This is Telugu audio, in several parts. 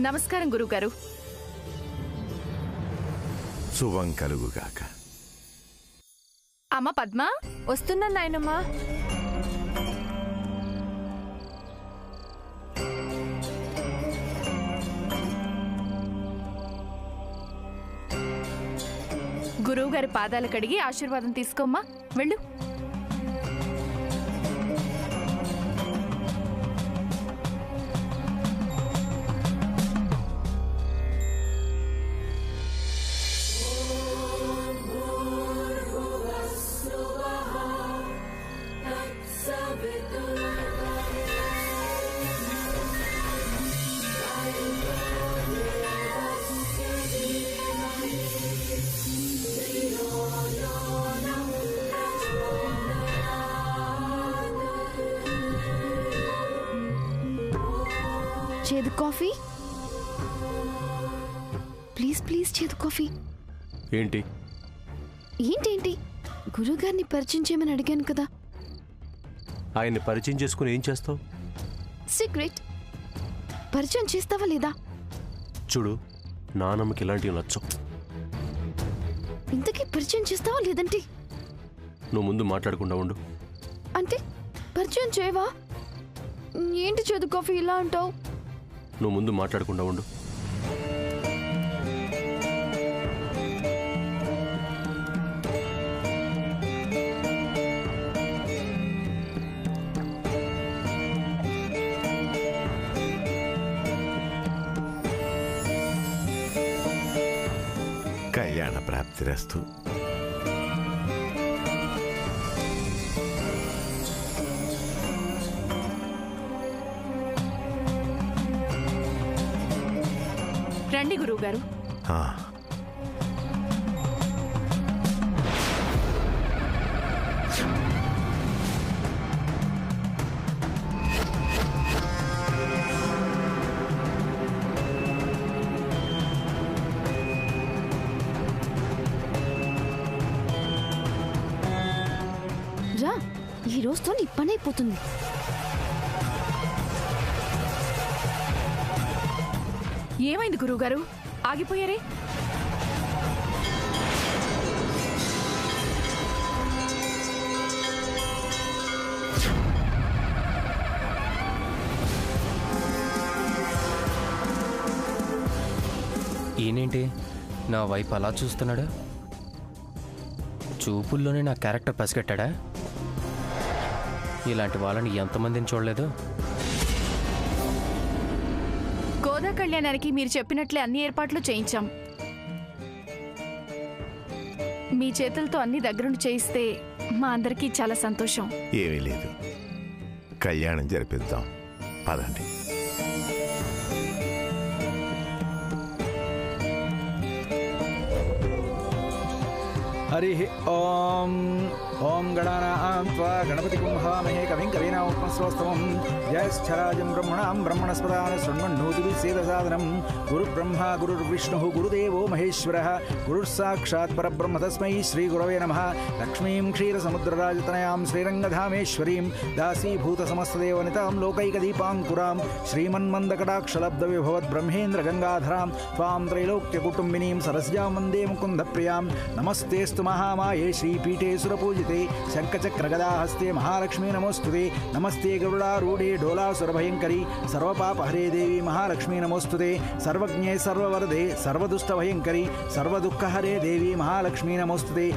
నమస్కారం గురుగారు. శుభం కలుగుగాక. అమ్మ పద్మ, వస్తున్నా నాయనమ్మా. గురువుగారి పాదాలు కడిగి ఆశీర్వాదం తీసుకోమ్మా, వెళ్ళు. చేదు కాఫీ ప్లీజ్ ప్లీజ్. చేదు కాఫీ. ఏంటి ఏంటేంటి? గురుగారిని పరిచయం చేయమని అడిగాను కదా. ఆయన్ని పరిచయం చేసుకుని ఏం చేస్తావు? సీక్రెట్. పరిచయం చేస్తావా లేదా? చూడు, నానమ్మకి ఇలాంటివి నచ్చవు. ఇంతకీ పరిచయం చేస్తావా లేదంటే? నువ్వు ముందు మాట్లాడకుండా ఉండు. అంటే పరిచయం చేయవా? ఏంటి చేదు కాఫీ ఇలా అంటావు? నువ్వు ముందు మాట్లాడకుండా ఉండు. కళ్యాణ ప్రాప్తిరస్తు. రండి గురువుగారు. రా, ఈ రోజుతో నీ పని అయిపోతుంది. ఏమైంది గురువుగారు, ఆగిపోయారే? ఈయనేంటి నా వైపు అలా చూస్తున్నాడు? చూపుల్లోనే నా క్యారెక్టర్ పసిగట్టాడా? ఇలాంటి వాళ్ళని ఎంతమందిని చూడలేదు. గోదా కళ్యాణానికి మీరు చెప్పినట్లే అన్ని ఏర్పాట్లు చేయించాం. మీ చేతులతో అన్ని దగ్గరుండి చేయిస్తే మా అందరికీ చాలా సంతోషం. ఏమీ లేదు, కళ్యాణం జరిపిద్దాం, పదండి. हरि ओम ओम गणानां त्वा गणपतिं हवामहे कविं कवीनामुपमश्रवस्तमं ज्येष्ठराजं ब्रह्मणां ब्रह्मणस्पदान शृण्वन्नोतिभिः सेदसादनं गुरुब्रह्मा गुरुर्विष्णुः गुरुदेवो महेश्वरः गुरुस्साक्षात् परब्रह्म तस्मै श्रीगुरवे नमः। लक्ष्मीं क्षीरसमुद्रराजतनयां श्रीरङ्गधामेश्वरीं दासीभूतसमस्तदेवनितां लोकैकदीपाङ्कुरां श्रीमन्मन्दकटाक्षलब्धविभवद्ब्रह्मेन्द्रगङ्गाधरां त्वां त्रैलोक्यकुटुम्बिनीं सरस्यां वन्दे मुकुन्दप्रियां। नमस्तेस्तु महामाये श्रीपीठे सुरपूजिते शङ्खचक्रगदाहस्ते महालक्ष्मी नमोस्तुते। नमस्ते गरुडारूढे डोलासुरभयङ्करी सर्वपापहरे देवी महालक्ष्मी नमोस्तुते। सर्वज्ञे सर्ववरदे सर्वदुष्टभयङ्करी सर्वदुःखहरे देवी महालक्ष्मी नमोस्तुते।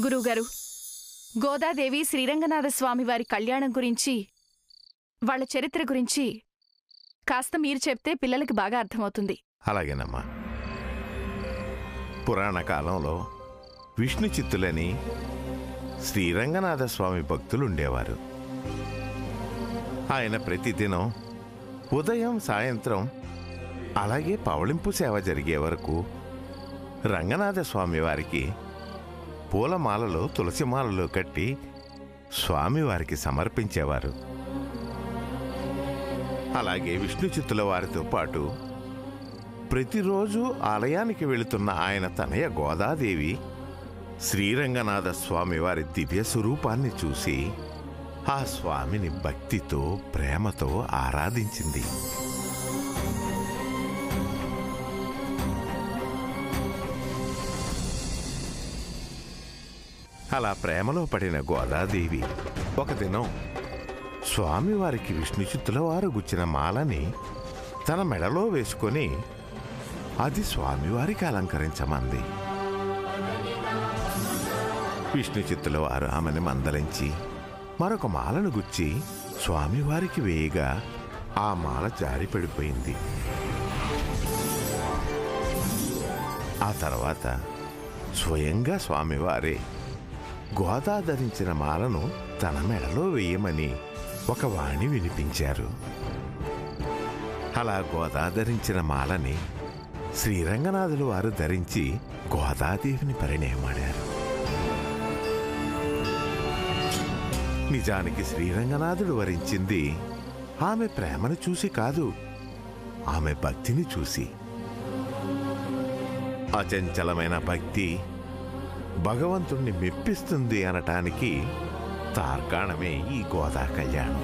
గురువుగారు, గోదాదేవి శ్రీరంగనాథ స్వామి వారి కళ్యాణం గురించి, వాళ్ళ చరిత్ర గురించి కాస్త మీరు చెప్తే పిల్లలకి బాగా అర్థమవుతుంది. అలాగేనమ్మా. పురాణ కాలంలో విష్ణు చిత్తులని శ్రీరంగనాథ స్వామి భక్తులుండేవారు. ఆయన ప్రతిదినం ఉదయం సాయంత్రం అలాగే పవళింపు సేవ జరిగే వరకు రంగనాథ స్వామి వారికి పూలమాలలో తులసిమాలలో కట్టి స్వామివారికి సమర్పించేవారు. అలాగే విష్ణు చిత్తుల వారితో పాటు ప్రతిరోజు ఆలయానికి వెళుతున్న ఆయన తనయ గోదాదేవి శ్రీరంగనాథ స్వామి వారి దివ్య స్వరూపాన్ని చూసి ఆ స్వామిని భక్తితో ప్రేమతో ఆరాధించింది. అలా ప్రేమలో పడిన గోదాదేవి ఒక దినం స్వామివారికి విష్ణు చిత్తుల వారు గుచ్చిన మాలని తన మెడలో వేసుకొని అది స్వామివారికి అలంకరించమంది. విష్ణు చిత్తుల వారు ఆమెను మందలించి మరొక మాలను గుచ్చి స్వామివారికి వేయగా ఆ మాల జారి పడిపోయింది. ఆ తర్వాత స్వయంగా స్వామివారే గోదా ధరించిన మాలను తన మెడలో వేయమని ఒక వాణి వినిపించారు. అలా గోదా ధరించిన మాలని శ్రీరంగనాథులు వారు ధరించి గోదాదేవిని పరిణయమాడారు. నిజానికి శ్రీరంగనాథుడు వరించింది ఆమె ప్రేమను చూసి కాదు, ఆమె భక్తిని చూసి. అచంచలమైన భక్తి భగవంతుణ్ణి మెప్పిస్తుంది అనటానికి తార్కాణమే ఈ గోదా కళ్యాణం.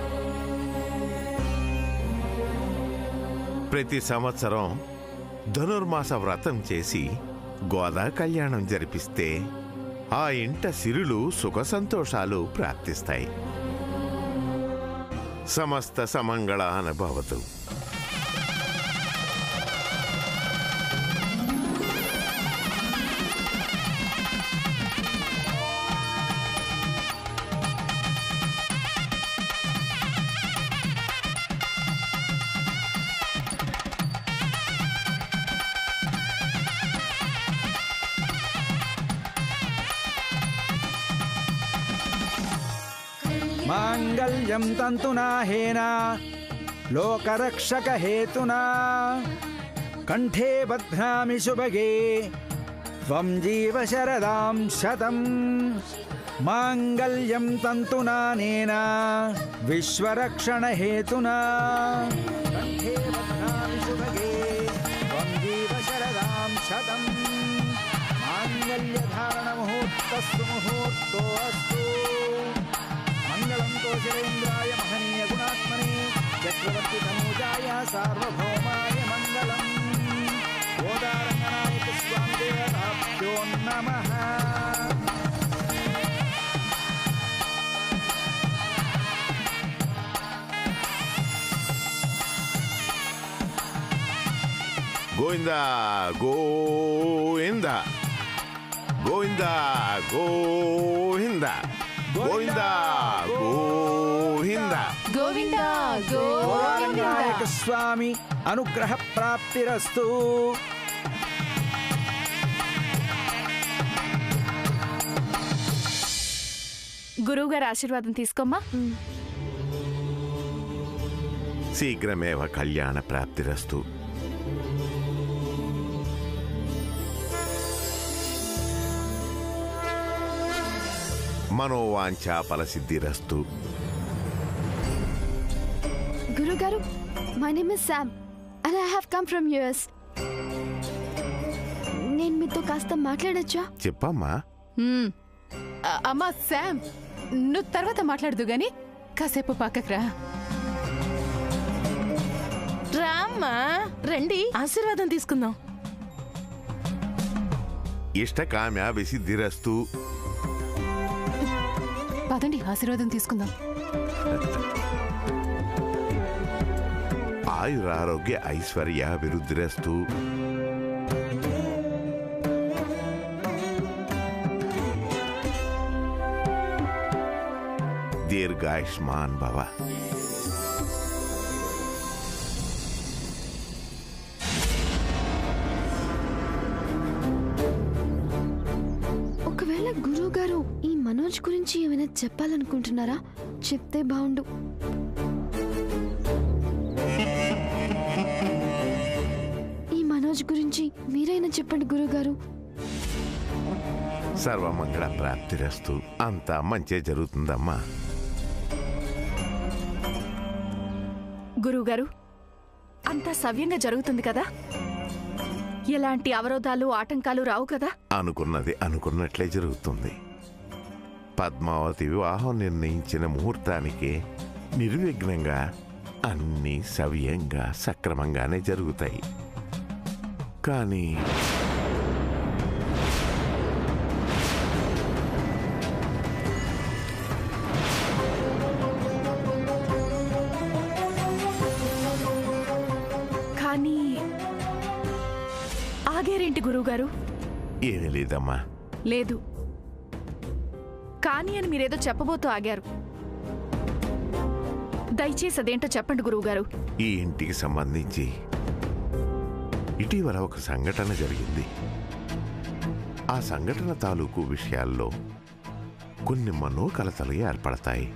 ప్రతి సంవత్సరం ధనుర్మాస వ్రతం చేసి గోదా కళ్యాణం జరిపిస్తే ఆ ఇంట సిరులు సుఖ సంతోషాలు ప్రాప్తిస్తాయి. సమస్త సమంగళాన భవతు. మాంగళ్యం తంతునా హేనా లోకరక్షక హేతునా కంఠే బధ్నామి శుభగే త్వం జీవ శరదాం శతం. మాంగళ్యం తంతునా నేనా విశ్వరక్షణ హేతునా కంఠే బధ్నామి శుభగే త్వం జీవ శరదాం శతం. మాంగళ్యధారణ ముహూర్తస్సు ముహూర్తో అస్తు. మంగళం కోశలేంద్రాయ మహనీయ గుణాత్మనే చక్రవర్తి తనూజాయ సార్వభౌమాయ మంగళం. గోదారంగనాయక స్వామి దేవతాభ్యో నమః. గోవిందా గోవిందా గోవిందా గోవిందా గోవిందా గోవిందా గోవిందా గోదారంగనాయక స్వామి అనుగ్రహ ప్రాప్తిరస్తు. గురువుగారు ఆశీర్వాదం తీసుకోమ్మా. శీఘ్రమేవ కళ్యాణ ప్రాప్తిరస్తు. మనోవాంఛా ఫలసిద్ధిరస్తు. గురుగారు, my name is Sam and I have come from US. నేను మీతో కాస్త మాట్లాడొచ్చా? చెప్పమ్మా. అమ్మా శామ్, నువ్వు తర్వాత మాట్లాడదు గాని కాసేపు పక్కకు రా. రామ్మా, రండి ఆశీర్వాదం తీసుకుందాం. ఇష్టకామ్య విసిద్ధిరస్తు. పదండి ఆశీర్వాదం తీసుకుందాం. ఆయురారోగ్య ఐశ్వర్య విరుద్ధిరస్తు. దీర్ఘాయుష్మాన్ భవ. ఒకవేళ గురువు గారు ఈ మనోజ్ గురించి ఏమైనా చెప్పాలనుకుంటున్నారా? చెప్తే బాగుండు. ఈ మనోజ్ గురించి మీరైనా చెప్పండి గురువుగారు. సర్వమంగళ ప్రాప్తిరస్తు. అంతా మంచే జరుగుతుందమ్మా. గురువుగారు, అంతా సవ్యంగా జరుగుతుంది కదా? ఎలాంటి అవరోధాలు ఆటంకాలు రావు కదా? అనుకున్నది అనుకున్నట్లే జరుగుతుంది. పద్మావతి వివాహం నిర్ణయించిన ముహూర్తానికే నిర్విఘ్నంగా అన్నీ సవ్యంగా సక్రమంగానే జరుగుతాయి. కానీ కానీ ఆగేరేంటి గురువుగారు? ఏమీ లేదమ్మా. లేదు, కానీ అని మీరేదో చెప్పబోతూ ఆగారు. దయచేసి అదేంటో చెప్పండి గురువుగారు. ఈ ఇంటికి సంబంధించి ఇటీవల ఒక సంఘటన జరిగింది. ఆ సంఘటన తాలూకు విషయాల్లో కొన్ని మనోకలతలు ఏర్పడతాయి.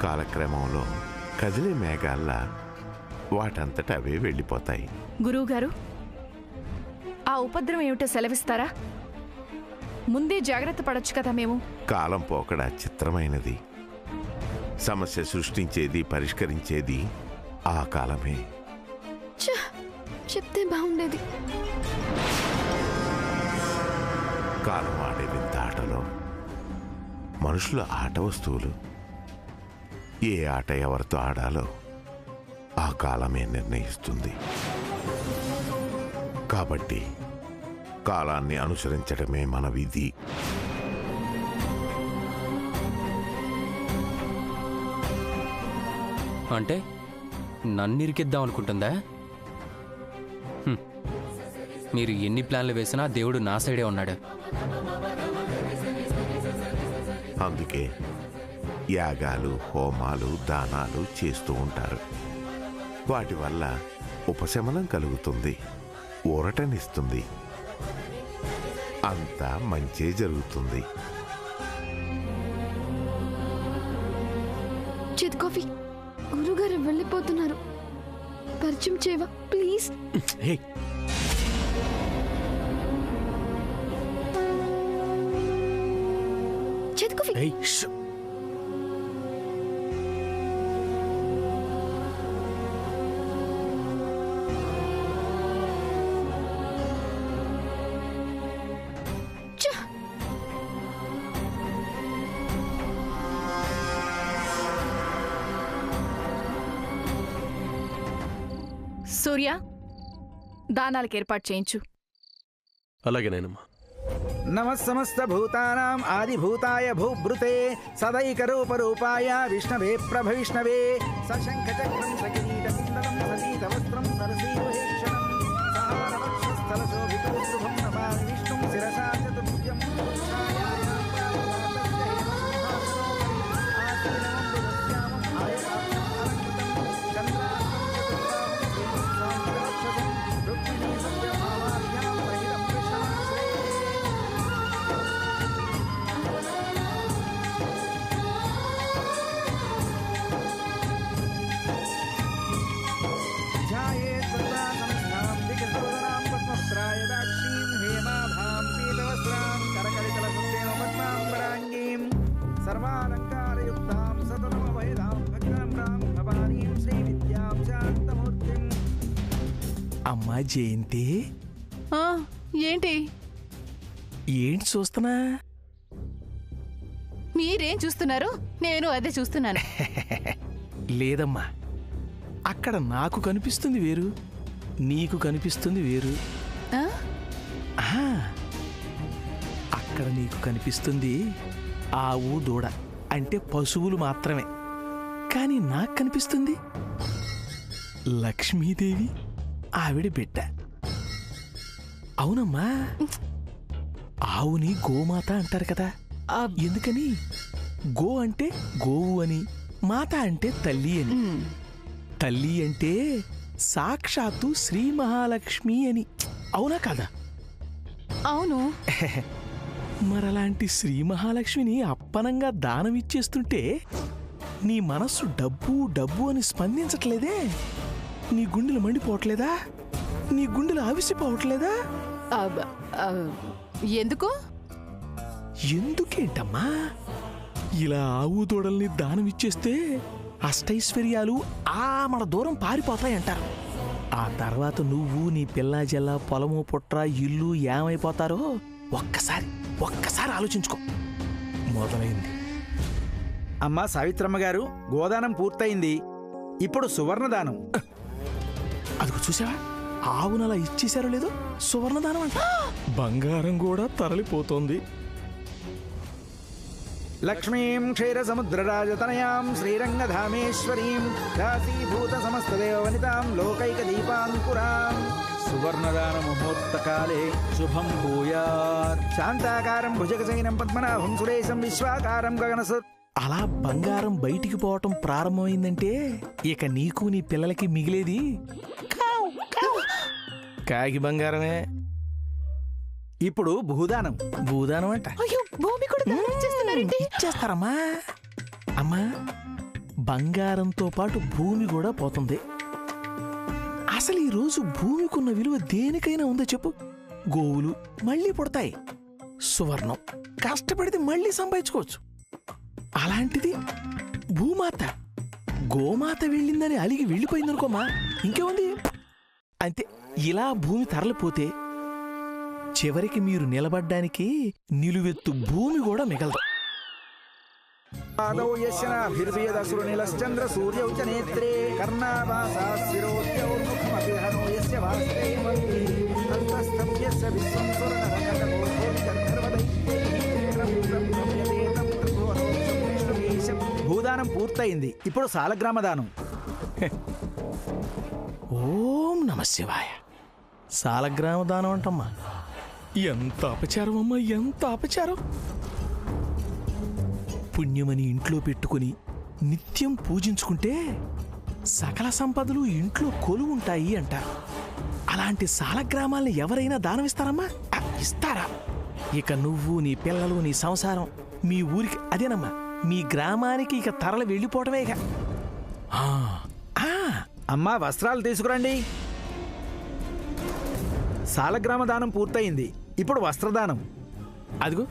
కాలక్రమంలో కదిలే మేఘాల్లా వాటంతట అవే వెళ్ళిపోతాయి. గురువుగారు, ఆ ఉపద్రవం ఏమిటో సెలవిస్తారా? ముందే జాగ్రత్త పడొచ్చు కదా మేము. కాలం పోకడ చిత్రమైనది. సమస్య సృష్టించేది పరిష్కరించేది ఆ కాలమే. చెప్తే బాగుండేది. కాలం ఆడే వింత ఆటలో మనుషుల ఆట వస్తువులు. ఏ ఆట ఎవరితో ఆడాలో ఆ కాలమే నిర్ణయిస్తుంది. కాబట్టి కాలాన్ని అనుసరించడమే మన విధి. అంటే నన్ను ఇరికిద్దాం అనుకుంటుందా? మీరు ఎన్ని ప్లాన్లు వేసినా దేవుడు నా సైడే ఉన్నాడు. అందుకే యాగాలు హోమాలు దానాలు చేస్తూ ఉంటారు. వాటి వల్ల ఉపశమనం కలుగుతుంది, ఊరటనిస్తుంది. అంతా మంచే జరుగుతుంది. చేతి కాఫీ. గురుగారు వెళ్ళిపోతున్నారు. పరిచయం చేయవా ప్లీజ్? చేతి కాఫీ. సూర్య, దానాలకు ఏర్పాటు చేయించు. అలాగేనేనమ్మా. నమః సమస్త భూతానాం ఆదిభూతాయ భూభృతే సదైకరూపరూపాయ విష్ణవే ప్రభవిష్ణవే సశంఖచక్రం సకిరీటకుండలం సపీతవస్త్రం సరసీరుహేక్షణం సహారవక్షస్థలశోభితం శుభం నమామి విష్ణుం శిరసా చతుర్భుజం సర్వాలంకారయుక్తాం సతతమభయదాం భక్తాం భవానీం శ్రీ విద్యాం శాంతమూర్తిం. అమ్మా జయంతి, ఏంటి ఏంటి చూస్తున్నా? మీరేం చూస్తున్నారు? నేను అదే చూస్తున్నాను. లేదమ్మా, అక్కడ నాకు కనిపిస్తుంది వేరు, నీకు కనిపిస్తుంది వేరు. ఆ? ఆహా, అక్కడ నీకు కనిపిస్తుంది ఆవు దూడ అంటే పశువులు మాత్రమే. కానీ నాకు కనిపిస్తుంది లక్ష్మీదేవి, ఆవిడ బిడ్డ. అవునమ్మా, ఆవుని గోమాత అంటారు కదా, ఎందుకని? గో అంటే గోవు అని, మాత అంటే తల్లి అని. తల్లి అంటే సాక్షాత్తు శ్రీ మహాలక్ష్మి అని. అవునా కదా? అవును. మరలాంటి శ్రీ మహాలక్ష్మిని అప్పనంగా దానం ఇచ్చేస్తుంటే నీ మనస్సు డబ్బు డబ్బు అని స్పందించట్లేదే? నీ గుండెలు మండిపోవట్లేదా? నీ గుండెలు ఆవిసిపోవట్లేదా? అబ్బ, ఆ, ఎందుకు? ఎందుకేంటమ్మా? ఇలా ఆవు దూడల్ని దానం ఇచ్చేస్తే అష్టైశ్వర్యాలు మన దూరం పారిపోతాయంటారు. ఆ తర్వాత నువ్వు నీ పిల్లా జల్లా పొలము పుట్ర ఇల్లు ఏమైపోతారో ఒక్కసారి ఆలోచించుకో. మొదలైంది. అమ్మా సావిత్రమ్మ గారు, గోదానం పూర్తయింది. ఇప్పుడు సువర్ణదానం. అదిగో చూసావా, ఆవునలా ఇచ్చేశారో లేదో సువర్ణదానం అంట. బంగారం కూడా తరలిపోతోంది. లక్ష్మీం క్షీర సముద్రరాజతనయాం శ్రీరంగధామేశ్వరీం దాసీభూత సమస్తదేవనితాం లోకైక దీపాంకురాం సువర్ణదాన ముహూర్తకాలే శుభం భూయాత్. శాంతాకారం భుజగశయనం పద్మనాభం సురేశం విశ్వాకారం గగనసత్. అలా బంగారం బయటికి పోవటం ప్రారంభమైందంటే ఇక నీకు నీ పిల్లలకి మిగిలేది కాగి బంగారమే. ఇప్పుడు భూదానం. భూదానం అంట. అయ్యో, భూమి కూడా దానం ఇచ్చేస్తున్నారేంటి? చేస్తారమ్మా. అమ్మా, బంగారంతో పాటు భూమి కూడా పోతుంది. అసలు ఈ రోజు భూమికున్న విలువ దేనికైనా ఉందో చెప్పు? గోవులు మళ్ళీ పుడతాయి, సువర్ణం కష్టపడితే మళ్ళీ సంపాదించుకోవచ్చు. అలాంటిది భూమాత, గోమాత వెళ్ళిందని అలిగి వెళ్ళిపోయిందనుకోమా, ఇంకేముంది అంతే. ఇలా భూమి తరలిపోతే చివరికి మీరు నిలబడ్డానికి నిలువెత్తు భూమి కూడా మిగలదు. పాదౌ యస్య నాభిర్వేదసురు నీలశ్చంద్ర సూర్యౌ చ నేత్రే కర్ణాభాసా శిరోద్యౌర్ముఖమపి హనో యస్య వాస్తేయమపి అంతస్థం యస్య విశ్వం సురనరకటకో భూమికర్ధర్వదై. భూదానం పూర్తయింది. ఇప్పుడు సాలగ్రామ దానం. ఓం నమ శివాయ. సాలగ్రామ దానం అంటమ్మా. ఎంత అపచారం అమ్మా, ఎంత అపచారం. పుణ్యమని ఇంట్లో పెట్టుకుని నిత్యం పూజించుకుంటే సకల సంపదలు ఇంట్లో కొలువుంటాయి అంటారు. అలాంటి సాలగ్రామాల్ని ఎవరైనా దానమిస్తారమ్మా? ఇస్తారా? ఇక నువ్వు, నీ పిల్లలు, నీ సంసారం మీ ఊరికి, అదేనమ్మా మీ గ్రామానికి ఇక తరలి వెళ్ళిపోవటమే. ఇక అమ్మా వస్త్రాలు తీసుకురండి. సాలగ్రామ దానం పూర్తయింది. ఇప్పుడు వస్త్రదానం. అదిగో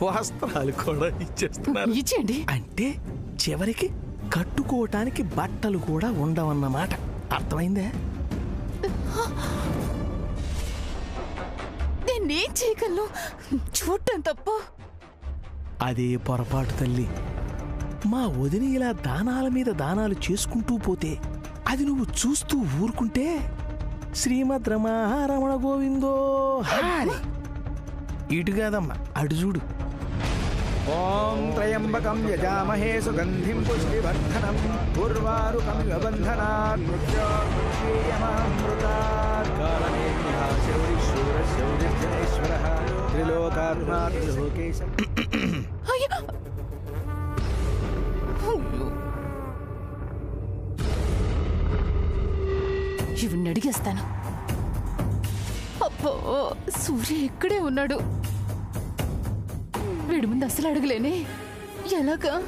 వస్త్రాలు కూడా ఇచ్చేస్తున్నారు. ఇచ్చేయండి. అంటే చివరికి కట్టుకోవటానికి బట్టలు కూడా ఉండవన్నమాట. అర్థమైందే? నేనేం చేయగలను? చూడటం తప్ప. అదే పొరపాటు తల్లి. మా వదిన ఇలా దానాల మీద దానాలు చేసుకుంటూ పోతే అది నువ్వు చూస్తూ ఊరుకుంటే శ్రీమద్ రమణ గోవిందో హారి. ఇటు కాదమ్మా, అటు చూడు. ఓం త్రయంబకం యజామహే సుగంధిం పుష్టివర్ధనం ఉర్వారుకమివ బంధనాత్ మృత్యోర్ముక్షీయమామృతాత్ కాలనేమిహాశౌరిశూరశౌరిర్జనేశ్వరః త్రిలోకాత్మా త్రిలోకేశ. అయ్యో, ఇవన్నీ అడిగేస్తాను. అబ్బో, సూర్య ఇక్కడే ఉన్నాడు. వీడి ముందు అసలు అడగలేనే. ఎలాగా?